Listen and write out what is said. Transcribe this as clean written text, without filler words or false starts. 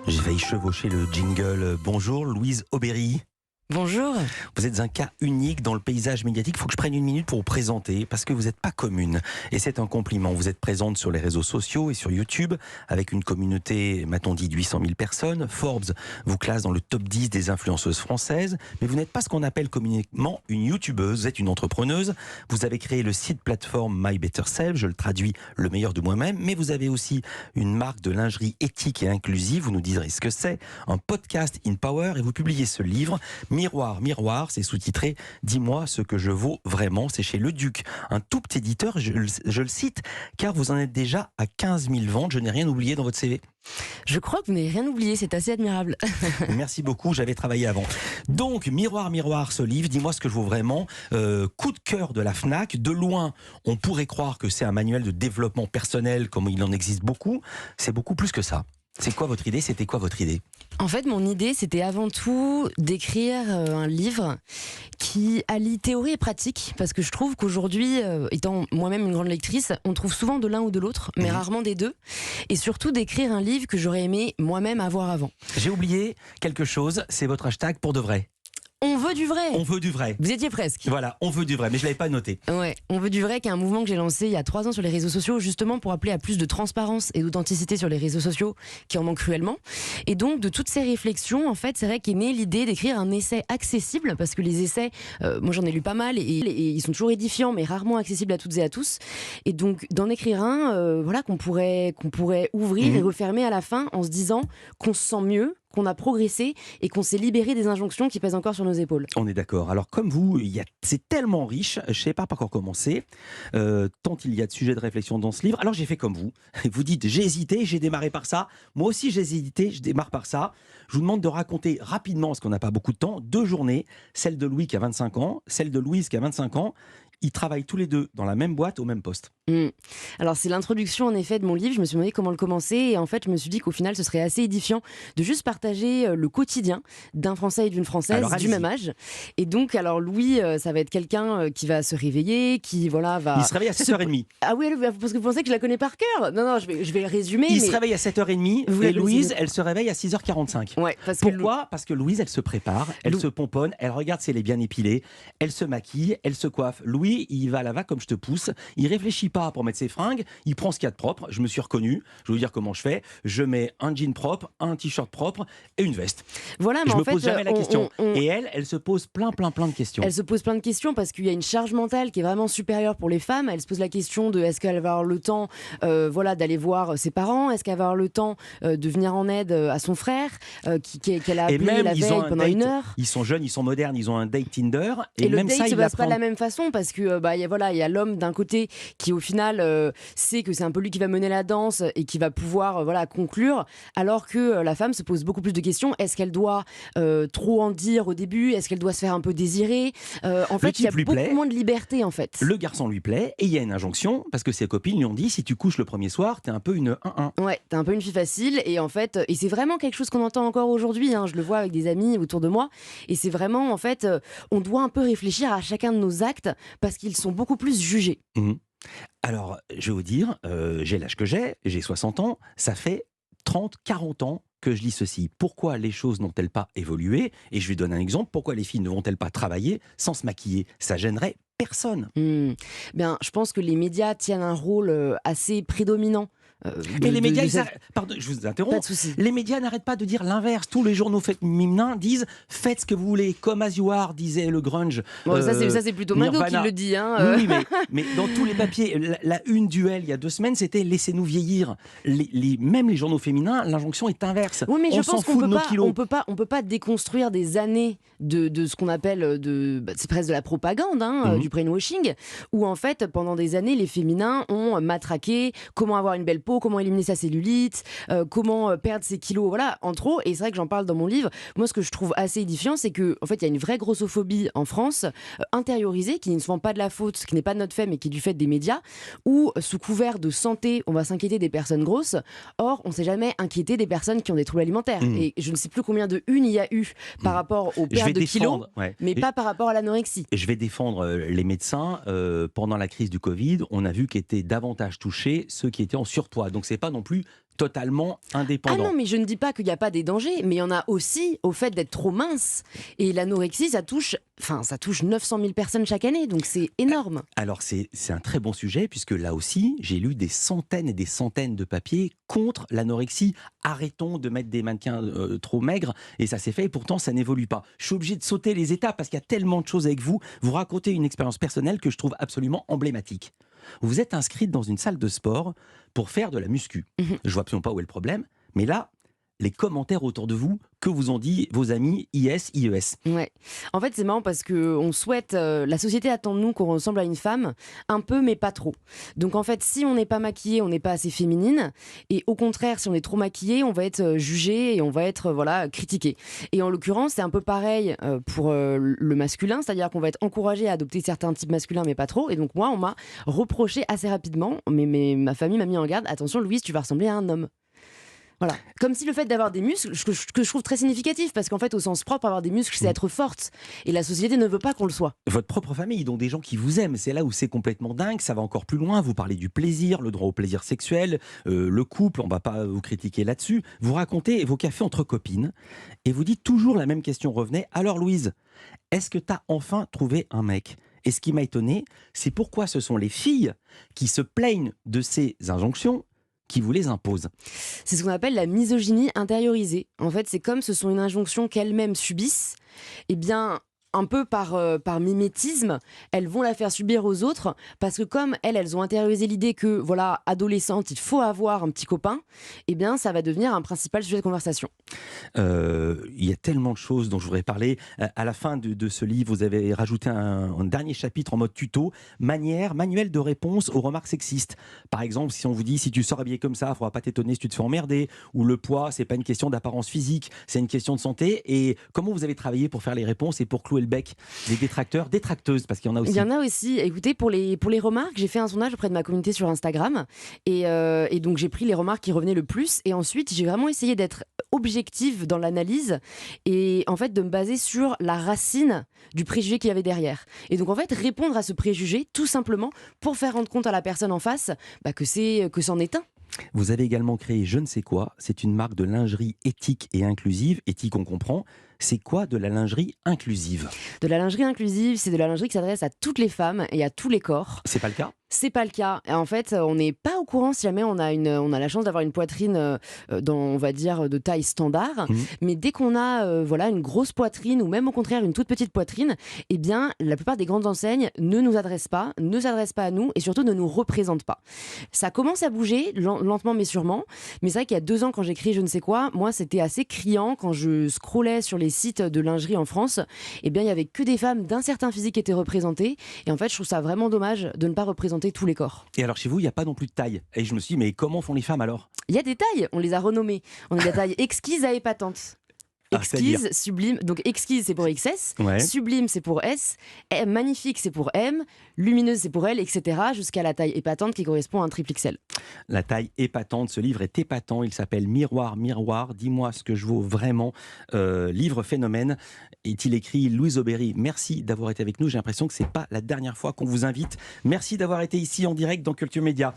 Je vais y chevaucher le jingle. Bonjour Louise Aubéry. Bonjour. Vous êtes un cas unique dans le paysage médiatique. Il faut que je prenne une minute pour vous présenter parce que vous n'êtes pas commune. Et c'est un compliment. Vous êtes présente sur les réseaux sociaux et sur YouTube avec une communauté, m'a-t-on dit, de 800 000 personnes. Forbes vous classe dans le top 10 des influenceuses françaises. Mais vous n'êtes pas ce qu'on appelle communément une youtubeuse. Vous êtes une entrepreneuse. Vous avez créé le site plateforme My Better Self. Je le traduis, le meilleur de moi-même. Mais vous avez aussi une marque de lingerie éthique et inclusive. Vous nous direz ce que c'est. Un podcast In Power. Et vous publiez ce livre, Miroir, miroir, c'est sous-titré « Dis-moi ce que je vaux vraiment ». C'est chez Le Duc, un tout petit éditeur, je le cite, car vous en êtes déjà à 15 000 ventes. Je n'ai rien oublié dans votre CV. Je crois que vous n'avez rien oublié, c'est assez admirable. Merci beaucoup, j'avais travaillé avant. Donc, Miroir, miroir, ce livre, dis-moi ce que je vaux vraiment. Coup de cœur de la Fnac. De loin, on pourrait croire que c'est un manuel de développement personnel, comme il en existe beaucoup. C'est beaucoup plus que ça. C'est quoi votre idée ? C'était quoi votre idée ? En fait, mon idée, c'était avant tout d'écrire un livre qui allie théorie et pratique, parce que je trouve qu'aujourd'hui, étant moi-même une grande lectrice, on trouve souvent de l'un ou de l'autre, mais rarement des deux. Et surtout d'écrire un livre que j'aurais aimé moi-même avoir avant. J'ai oublié quelque chose, c'est votre hashtag pour de vrai. On veut du vrai. On veut du vrai. Vous étiez presque. Voilà, on veut du vrai, mais je ne l'avais pas noté. Ouais, on veut du vrai, qui est un mouvement que j'ai lancé il y a 3 ans sur les réseaux sociaux, justement pour appeler à plus de transparence et d'authenticité sur les réseaux sociaux, qui en manquent cruellement. Et donc, de toutes ces réflexions, en fait, c'est vrai qu'est née l'idée d'écrire un essai accessible, parce que les essais, moi j'en ai lu pas mal, et ils sont toujours édifiants, mais rarement accessibles à toutes et à tous. Et donc, d'en écrire un, voilà, qu'on pourrait ouvrir et refermer à la fin, en se disant qu'on se sent mieux, qu'on a progressé et qu'on s'est libéré des injonctions qui pèsent encore sur nos épaules. On est d'accord. Alors comme vous, c'est tellement riche, je ne sais pas par quoi commencer, tant il y a de sujets de réflexion dans ce livre. Alors j'ai fait comme vous. Vous dites, j'ai hésité, j'ai démarré par ça. Moi aussi j'ai hésité, je démarre par ça. Je vous demande de raconter rapidement, parce qu'on n'a pas beaucoup de temps, 2 journées, celle de Louis qui a 25 ans, celle de Louise qui a 25 ans. Ils travaillent tous les deux dans la même boîte, au même poste. Alors c'est l'introduction en effet de mon livre, je me suis demandé comment le commencer et en fait je me suis dit qu'au final ce serait assez édifiant de juste partager le quotidien d'un Français et d'une Française du même âge. Et donc alors Louis, ça va être quelqu'un qui va se réveiller, qui voilà va... Il se réveille à 7h30. Ah oui, parce que vous pensez que je la connais par cœur. Non, je vais le résumer. Il se réveille à 7h30 et Louise, elle se réveille à 6h45. Ouais, Pourquoi ? Parce que Louise, elle se prépare, elle se pomponne, elle regarde si elle est bien épilée, elle se maquille, elle se coiffe. Louis, il va à la va comme je te pousse, il réfléchit pas pour mettre ses fringues, il prend ce qu'il y a de propre. Je me suis reconnu, je vais vous dire comment je fais. Je mets un jean propre, un t-shirt propre et une veste. Voilà, mais je en me fait, pose jamais la question. Et elle se pose plein de questions. Elle se pose plein de questions parce qu'il y a une charge mentale qui est vraiment supérieure pour les femmes. Elle se pose la question de est-ce qu'elle va avoir le temps voilà, d'aller voir ses parents, est-ce qu'elle va avoir le temps de venir en aide à son frère qu'elle a appelé la veille pendant 1 heure. Ils sont jeunes, ils sont modernes, ils ont un date Tinder. Et le date ne se passe pas de la même façon parce que il y a l'homme d'un côté qui au final sait que c'est un peu lui qui va mener la danse et qui va pouvoir conclure, alors que la femme se pose beaucoup plus de questions. Est-ce qu'elle doit trop en dire au début ? Est-ce qu'elle doit se faire un peu désirer ? En fait, il y a beaucoup moins de liberté en fait. Le garçon lui plaît et il y a une injonction parce que ses copines lui ont dit si tu couches le premier soir, t'es un peu une 1-1. Ouais, t'es un peu une fille facile et en fait, et c'est vraiment quelque chose qu'on entend encore aujourd'hui. Je le vois avec des amis autour de moi et c'est vraiment en fait, on doit un peu réfléchir à chacun de nos actes parce qu'ils sont beaucoup plus jugés. Alors, je vais vous dire, j'ai l'âge que j'ai 60 ans, ça fait 30, 40 ans que je lis ceci. Pourquoi les choses n'ont-elles pas évolué ? Et je vais donner un exemple. Pourquoi les filles ne vont-elles pas travailler sans se maquiller ? Ça gênerait personne. Bien, je pense que les médias tiennent un rôle assez prédominant. Mais les médias, pardon, je vous interromps. Pas de souci. Les médias n'arrêtent pas de dire l'inverse. Tous les journaux féminins disent faites ce que vous voulez, comme As You Are disait le grunge. Bon, ça c'est plutôt Mado qui le dit. Oui, mais dans tous les papiers, la une duel il y a 2 semaines, c'était laissez-nous vieillir. Même les journaux féminins, l'injonction est inverse. Oui, mais je pense qu'on on peut pas déconstruire des années de ce qu'on appelle c'est presque de la propagande, du brainwashing, où en fait pendant des années les féminins ont matraqué comment avoir une belle peau, comment éliminer sa cellulite, comment perdre ses kilos, voilà, en trop. Et c'est vrai que j'en parle dans mon livre. Moi, ce que je trouve assez édifiant, c'est que en fait, il y a une vraie grossophobie en France, intériorisée, qui ne se vend pas de la faute, qui n'est pas de notre fait, mais qui est du fait des médias, où sous couvert de santé, on va s'inquiéter des personnes grosses. Or, on ne s'est jamais inquiété des personnes qui ont des troubles alimentaires. Et je ne sais plus combien de une il y a eu par rapport aux pertes de kilos, mais pas par rapport à l'anorexie. Je vais défendre les médecins. Pendant la crise du Covid, on a vu qu'étaient davantage touchés ceux qui étaient en surpoids. poids. Donc c'est pas non plus totalement indépendant. Ah non, mais je ne dis pas qu'il n'y a pas des dangers, mais il y en a aussi au fait d'être trop mince. Et l'anorexie, ça touche 900 000 personnes chaque année, donc c'est énorme. Alors c'est un très bon sujet, puisque là aussi, j'ai lu des centaines et des centaines de papiers contre l'anorexie. Arrêtons de mettre des mannequins trop maigres, et ça s'est fait, et pourtant ça n'évolue pas. Je suis obligé de sauter les étapes, parce qu'il y a tellement de choses avec vous. Vous racontez une expérience personnelle que je trouve absolument emblématique. Vous êtes inscrite dans une salle de sport pour faire de la muscu. Je vois absolument pas où est le problème, mais là, les commentaires autour de vous, que vous ont dit vos amis IS, IES? Ouais. En fait, c'est marrant parce que on souhaite, la société attend de nous qu'on ressemble à une femme, un peu, mais pas trop. Donc en fait, si on n'est pas maquillée, on n'est pas assez féminine. Et au contraire, si on est trop maquillée, on va être jugé et on va être critiqué. Et en l'occurrence, c'est un peu pareil pour le masculin, c'est-à-dire qu'on va être encouragé à adopter certains types masculins, mais pas trop. Et donc moi, on m'a reproché assez rapidement, mais ma famille m'a mis en garde. Attention, Louise, tu vas ressembler à un homme. Voilà. Comme si le fait d'avoir des muscles, que je trouve très significatif, parce qu'en fait, au sens propre, avoir des muscles, c'est être forte. Et la société ne veut pas qu'on le soit. Votre propre famille, donc des gens qui vous aiment, c'est là où c'est complètement dingue, ça va encore plus loin. Vous parlez du plaisir, le droit au plaisir sexuel, le couple, on ne va pas vous critiquer là-dessus. Vous racontez vos cafés entre copines, et vous dites toujours la même question revenait. Alors Louise, est-ce que tu as enfin trouvé un mec ? Et ce qui m'a étonné, c'est pourquoi ce sont les filles qui se plaignent de ces injonctions qui vous les impose. C'est ce qu'on appelle la misogynie intériorisée. En fait, c'est comme ce sont une injonction qu'elles-mêmes subissent, eh bien, un peu par mimétisme, elles vont la faire subir aux autres, parce que comme elles ont intériorisé l'idée que, voilà, adolescente, il faut avoir un petit copain, eh bien, ça va devenir un principal sujet de conversation. Il y a tellement de choses dont je voudrais parler. À la fin de ce livre, vous avez rajouté un dernier chapitre en mode tuto, manuel de réponse aux remarques sexistes. Par exemple, si on vous dit, si tu sors habillé comme ça, il ne faudra pas t'étonner si tu te fais emmerder, ou le poids, c'est pas une question d'apparence physique, c'est une question de santé. Et comment vous avez travaillé pour faire les réponses et pour clouer le bec des détracteurs, détracteuses, parce qu'il y en a aussi. Il y en a aussi. Écoutez, pour les remarques, j'ai fait un sondage auprès de ma communauté sur Instagram, et donc j'ai pris les remarques qui revenaient le plus, et ensuite j'ai vraiment essayé d'être objective dans l'analyse, et en fait de me baser sur la racine du préjugé qu'il y avait derrière. Et donc en fait répondre à ce préjugé, tout simplement pour faire rendre compte à la personne en face que c'en est un. Vous avez également créé Je ne sais quoi, c'est une marque de lingerie éthique et inclusive. Éthique, on comprend. C'est quoi de la lingerie inclusive ? De la lingerie inclusive, c'est de la lingerie qui s'adresse à toutes les femmes et à tous les corps. C'est pas le cas ? C'est pas le cas. Et en fait, on n'est pas au courant si jamais on a la chance d'avoir une poitrine on va dire, de taille standard. Mais dès qu'on a une grosse poitrine, ou même au contraire une toute petite poitrine, eh bien, la plupart des grandes enseignes ne nous adressent pas, ne s'adressent pas à nous et surtout ne nous représentent pas. Ça commence à bouger, lentement mais sûrement. Mais c'est vrai qu'il y a 2 ans, quand j'ai créé Je ne sais quoi, moi, c'était assez criant quand je scrollais sur les sites de lingerie en France. Eh bien, il y avait que des femmes d'un certain physique qui étaient représentées. Et en fait, je trouve ça vraiment dommage de ne pas représenter tous les corps. Et alors chez vous, il n'y a pas non plus de taille. Et je me suis dit, mais comment font les femmes alors ? Il y a des tailles, on les a renommées. On a des tailles exquises à épatantes. Exquise, sublime. Donc exquise, c'est pour XS. Ouais. Sublime, c'est pour S. Magnifique, c'est pour M. Lumineuse, c'est pour L, etc. Jusqu'à la taille épatante qui correspond à un triple XL. La taille épatante, ce livre est épatant. Il s'appelle Miroir, miroir, dis-moi ce que je vaux vraiment. Livre phénomène. Est-il écrit Louise Aubéry. Merci d'avoir été avec nous. J'ai l'impression que c'est pas la dernière fois qu'on vous invite. Merci d'avoir été ici en direct dans Culture Média.